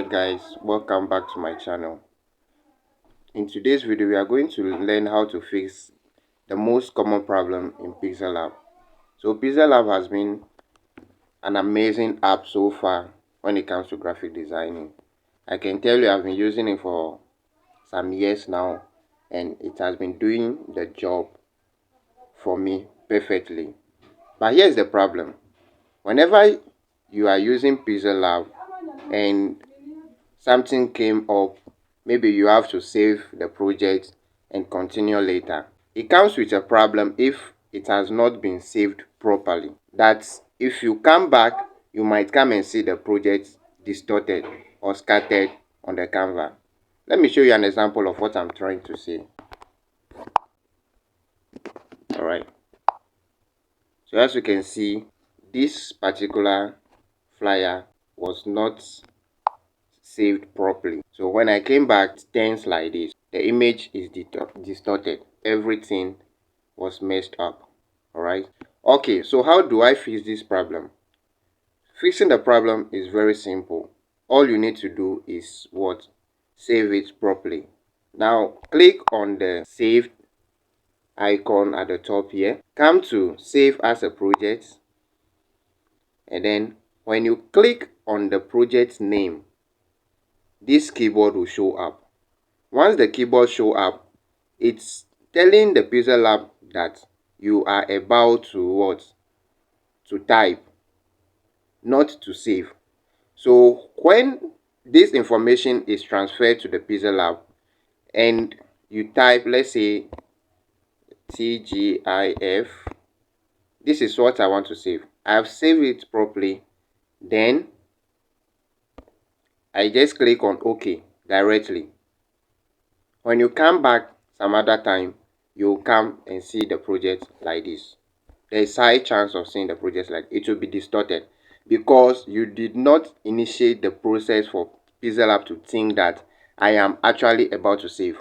Alright guys, welcome back to my channel. In today's video we are going to learn how to fix the most common problem in Pixellab. So Pixellab has been an amazing app so far when it comes to graphic designing. I can tell you I've been using it for some years now and it has been doing the job for me perfectly. But here's the problem. Whenever you are using Pixellab and something came up, maybe you have to save the project and continue later. It comes with a problem if it has not been saved properly. That's if you come back, you might come and see the project distorted or scattered on the canvas. Let me show you an example of what I'm trying to say. Alright. So as you can see, this particular flyer was not saved properly. So when I came back, it turns like this. The image is distorted. Everything was messed up. Alright. Okay, so how do I fix this problem? Fixing the problem is very simple. All you need to do is what? Save it properly. Now click on the save icon at the top here. Come to save as a project. And then when you click on the project name, this keyboard will show up. Once the keyboard show up, it's telling the Pixellab that you are about to what? To type, not to save. So when this information is transferred to the Pixellab and you type, let's say TGIF, this is what I want to save. I have saved it properly. Then I just click on OK directly. When you come back some other time, you'll come and see the project like this. There is high chance of seeing the project like it will be distorted because you did not initiate the process for Pixellab to think that I am actually about to save.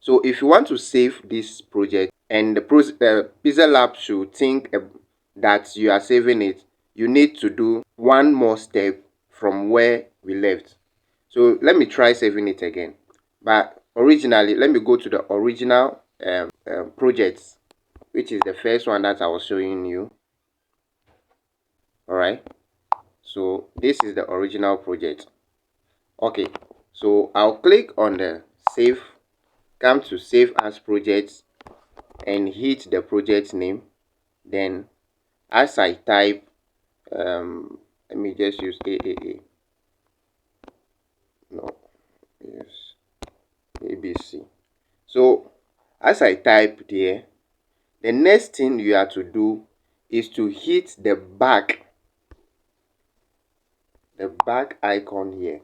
So if you want to save this project and the Pixellab should think that you are saving it, you need to do one more step from where we left. So let me try saving it again. But originally, let me go to the original projects, which is the first one that I was showing you. Alright, so this is the original project. Okay, so I'll click on the save, come to save as projects and hit the project name. Then as I type, let me just use AAA. No, yes, ABC. So as I type there, the next thing you have to do is to hit the back icon here.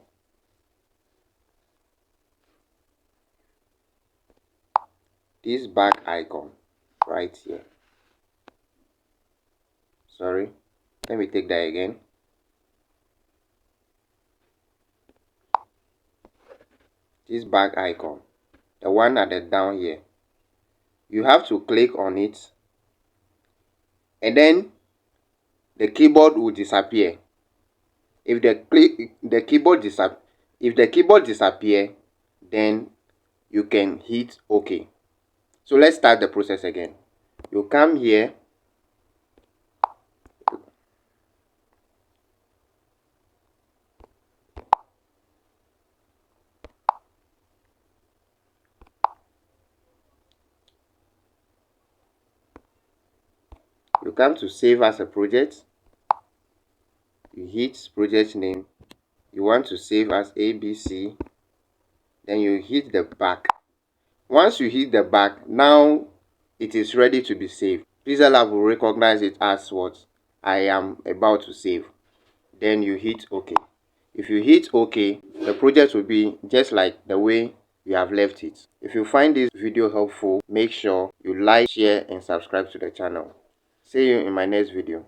This back icon right here. Sorry, let me take that again. This back icon, the one at the down here, you have to click on it and then the keyboard will disappear. If the keyboard disappear, then you can hit OK. So let's start the process again. You come here, you come to save as a project, you hit project name, you want to save as ABC, then you hit the back. Once you hit the back, now it is ready to be saved. Pixellab will recognize it as what I am about to save. Then you hit OK. If you hit OK, the project will be just like the way you have left it. If you find this video helpful, make sure you like, share and subscribe to the channel. See you in my next video.